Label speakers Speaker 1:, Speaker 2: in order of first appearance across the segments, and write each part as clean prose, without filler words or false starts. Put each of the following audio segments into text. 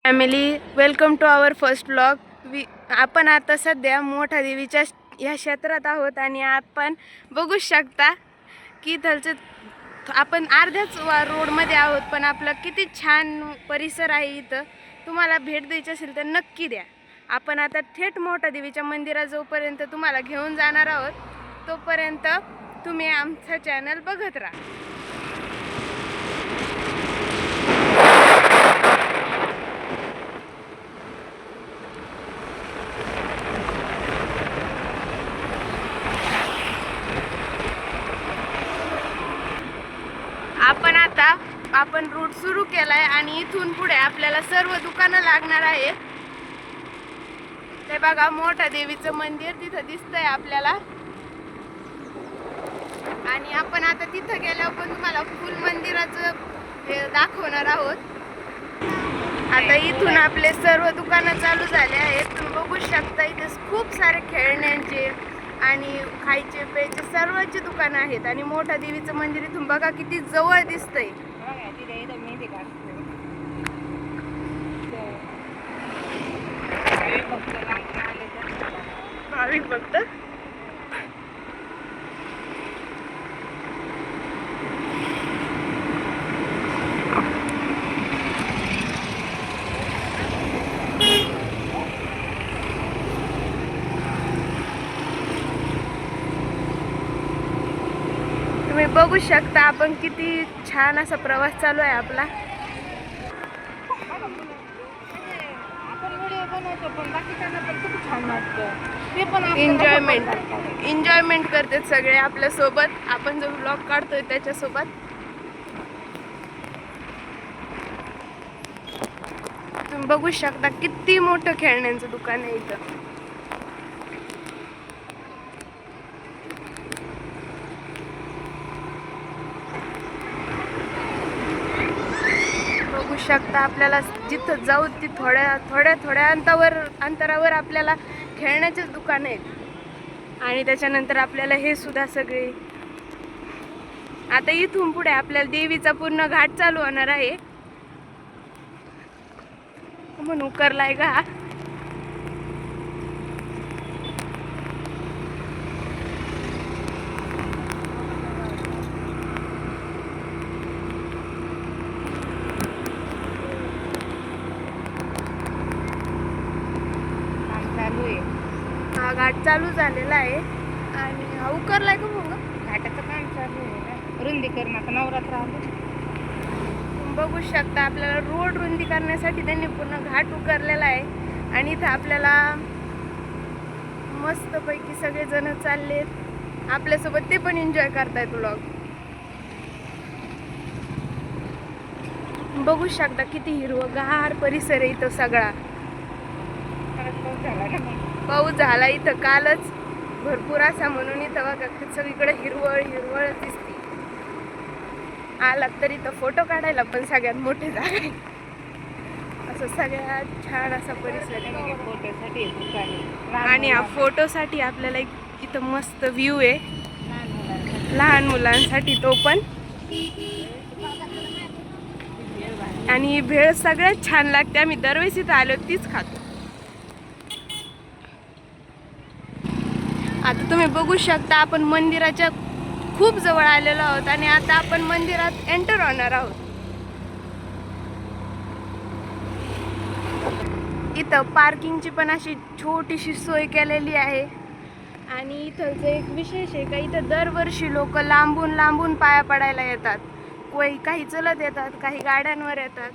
Speaker 1: Family, welcome to our first blog. आपण आता सध्या मोठा देवीच्या या क्षेत्रात आहोत आणि आपण बघू शकता की इथलचं आपण अर्ध्याच रोडमध्ये आहोत, पण आपला किती छान परिसर आहे. इथं तुम्हाला भेट द्यायची असेल तर नक्की द्या. आपण आता थेट मोठा देवीच्या मंदिरात जोपर्यंत तुम्हाला घेऊन जाणार आहोत तोपर्यंत तुम्ही आमचा चॅनल बघत राहा. आपण रूट सुरू केलाय आणि इथून पुढे आपल्याला सर्व दुकानं लागणार आहेत. ते बघा, मोठा देवीचं मंदिर तिथं दिसतंय आपल्याला. आणि आपण आता तिथं गेल्यावर पण तुम्हाला फुल मंदिराचं दाखवणार आहोत. आता इथून आपले सर्व दुकानं चालू झाले आहेत. तुम्ही बघू शकता इथे खूप सारे खेळण्यांचे आणि खायचे प्यायचे सर्वांची दुकानं आहेत. आणि मोठा देवीचं मंदिर इथून बघा किती जवळ दिसतंय. भाविक भक्त तुम्ही बघू शकता आपण किती छान असा प्रवास चालू आहे आपला. एन्जॉयमेंट करतात सगळे आपल्या सोबत. आपण जो व्लॉग काढतोय त्याच्यासोबत. तुम्ही बघू शकता किती मोठं खेळण्यांचं दुकान आहे इथं. बघू शकता आपल्याला जिथं जाऊ ती थोड्या अंतरावर आपल्याला खेळण्याचेच दुकान आहेत. आणि त्याच्यानंतर आपल्याला हे सुद्धा सगळे. आता इथून पुढे आपल्याला देवीचा पूर्ण घाट चालू होणार आहे. म्हणून उकरलाय का हा घाट चालू झालेला आहे. आणि हा उकरलाय का मग
Speaker 2: घाटाचं काम चालू आहे. रुंदीकरणाचा नवरात्र आलं.
Speaker 1: बघू शकता आपल्याला रोड रुंदी करण्यासाठी त्यांनी पूर्ण घाट उकरलेला आहे. आणि इथं आपल्याला मस्तपैकी सगळे जण चाललेत आपल्यासोबत. ते पण एन्जॉय करतायत व्लॉग. बघू शकता किती हिरवगार परिसर आहे इथं सगळा. पाऊस झाला इथं कालच भरपूर असा, म्हणून इथं बघा सगळीकडे हिरवळ दिसते. आलात तरी इथं फोटो काढायला पण सगळ्यात मोठी जागा आहे. असं सगळ्यात छान असा परिसर आहे. आणि हा फोटोसाठी आपल्याला इथं मस्त व्ह्यू आहे लहान मुलांसाठी तो पण. आणि भेळ सगळ्यात छान लागते. आम्ही दरवेळेस इथं आलो तीच खातो. आता तुम्ही बघू शकता आपण मंदिराच्या खूप जवळ आलेलो आहोत. आणि आता आपण मंदिरात एंटर होणार आहोत. इथं पार्किंगची पण अशी छोटीशी सोय केलेली आहे. आणि इथं एक विशेष आहे का, इथं दरवर्षी लोक लांबून पाया पडायला येतात. काही चलत येतात, काही गाड्यांवर येतात.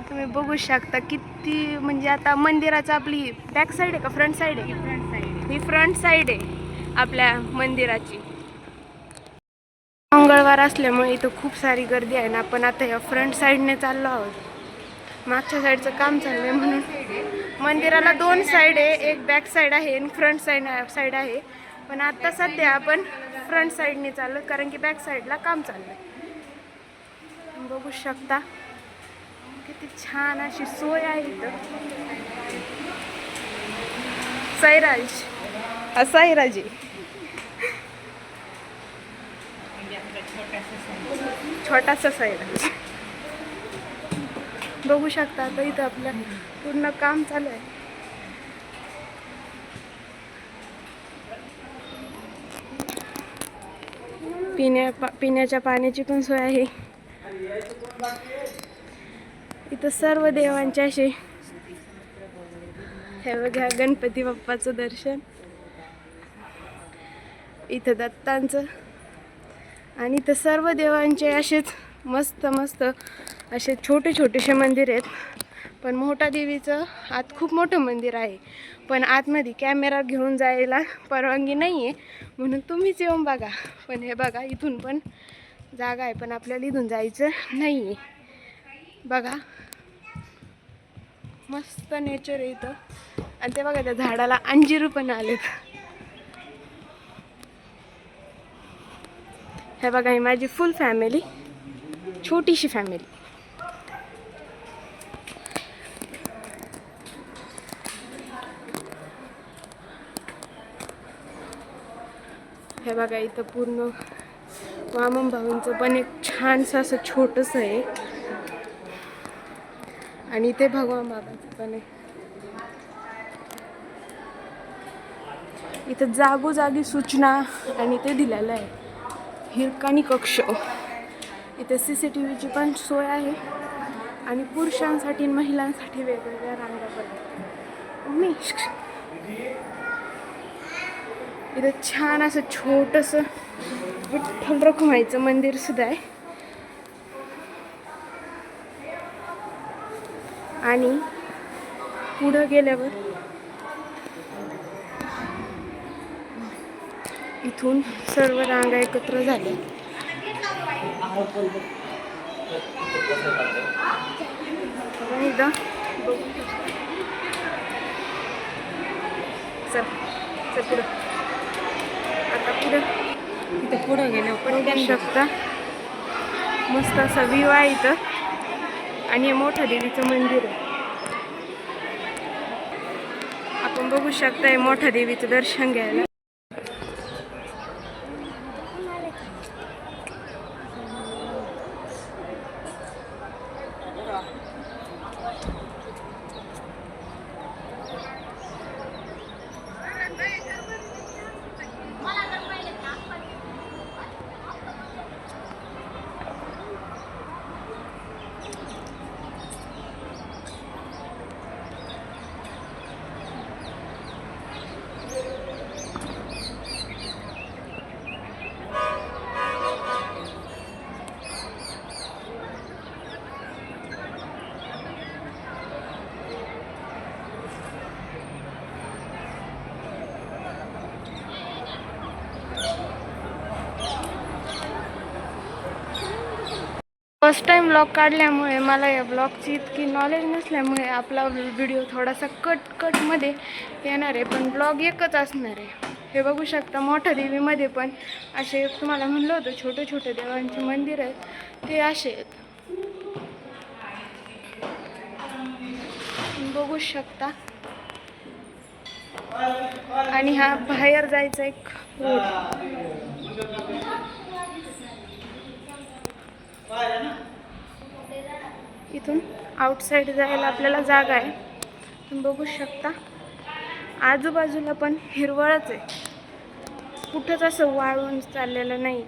Speaker 1: तुम्ही बघू शकता किती, म्हणजे आता मंदिराचं आपली बॅक साईड आहे का फ्रंट साईड आहे? ही फ्रंट साईड आहे आपल्या मंदिराची. मंगळवार असल्यामुळे इथं खूप सारी गर्दी आहे ना. आपण आता या फ्रंट साईडने चाललो आहोत. मागच्या साईडचं काम चालू आहे म्हणून. मंदिराला दोन साईड आहे, एक बॅक साईड आहे आणि फ्रंट साईड आहे. पण आता सध्या आपण फ्रंट साईडने चाललो कारण की बॅक साईडला काम चाललं आहे. बघू शकता किती छान अशी सोय आहे इथं. साईराजी छोटासा साईराज. बघू शकता आता इथं आपलं पूर्ण काम चालू आहे. पिण्याच्या पाण्याची पण सोय आहे. इथं सर्व देवांचे असे हे बघा गणपती बाप्पाचं दर्शन, इथं दत्तांचं, आणि इथं सर्व देवांचे असेच मस्त मस्त असे छोटे छोटेसे मंदिर आहेत. पण मोठा देवीचं आत खूप मोठं मंदिर आहे, पण आतमध्ये कॅमेरा घेऊन जायला परवानगी नाही आहे, म्हणून तुम्हीच येऊन बघा. पण हे बघा इथून पण जागा आहे, पण आपल्याला इथून जायचं नाही आहे. बघा मस्त नेचर आहे इथं, आणि ते बघा त्या झाडाला अंजीर पण आलेत. हे बघा ही माझी फुल फॅमिली, छोटीशी फॅमिली. हे बघा इथं पूर्ण वामन भाऊंचं पण एक छानसं असं छोटंसं आहे, आणि इथे भगवान बाबांचं पण आहे. इथं जागोजागी सूचना आणि ते दिलेलं आहे, हिरकणी कक्ष. इथे CCTVची पण सोय आहे, आणि पुरुषांसाठी आणि महिलांसाठी वेगवेगळ्या रांगा पण आहेत. इथं छान असं छोटंसं विठ्ठल रखुमाईचं मंदिर सुद्धा आहे, आणि पुढं गेल्यावर इथून सर्व रांगा एकत्र झाल्या. चल पुढं. आता पुढं
Speaker 2: इथं पुढं गेल्यावर पण
Speaker 1: बघू शकता मस्त असा व्ह्यू आहे इथं, आणि हे मोठं देवीचं मंदिर आहे. आपण बघू शकता हे मोठं देवीचं दर्शन घ्यायला. फर्स्ट टाइम ब्लॉग काढल्यामुळे मला या ब्लॉगची इतकी नॉलेज नसल्यामुळे आपला व्हिडिओ थोडासा कटमध्ये येणार आहे, पण ब्लॉग एकच असणार आहे. हे बघू शकता मोठ्या देवीमध्ये पण असे तुम्हाला म्हणलं होतं छोटे छोटे देवांचे मंदिर आहेत, ते असे आहेत. बघू शकता, आणि हा बाहेर जायचा एक रोड. इथून आउटसाइड जायला आपल्याला जागा आहे. तुम्ही बघू शकता आजूबाजूला पण हिरवळच आहे, कुठंच असं वाळून चाललेलं नाही.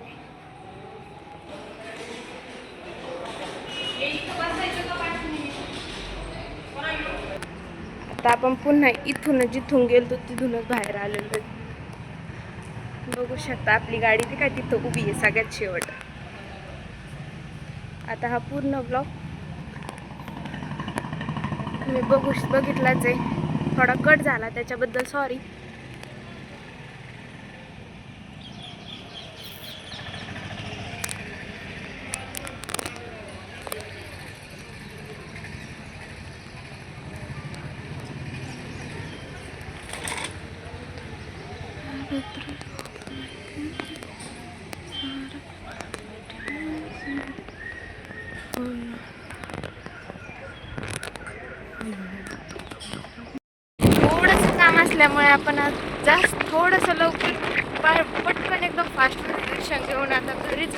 Speaker 1: आता आपण पुन्हा इथूनच जिथून गेलो तिथूनच बाहेर आलेलो. बघू शकता आपली गाडी ती काय तिथं उभी आहे सगळ्यात शेवट. आता हा पूर्ण ब्लॉग तुम्ही बघितलाच आहे, थोडा कट झाला त्याच्याबद्दल सॉरी. थोडंसं काम असल्यामुळे आपण आज जास्त थोडंसं लवकर पटकन एकदम फास्ट दर्शन घेऊन आता घरीच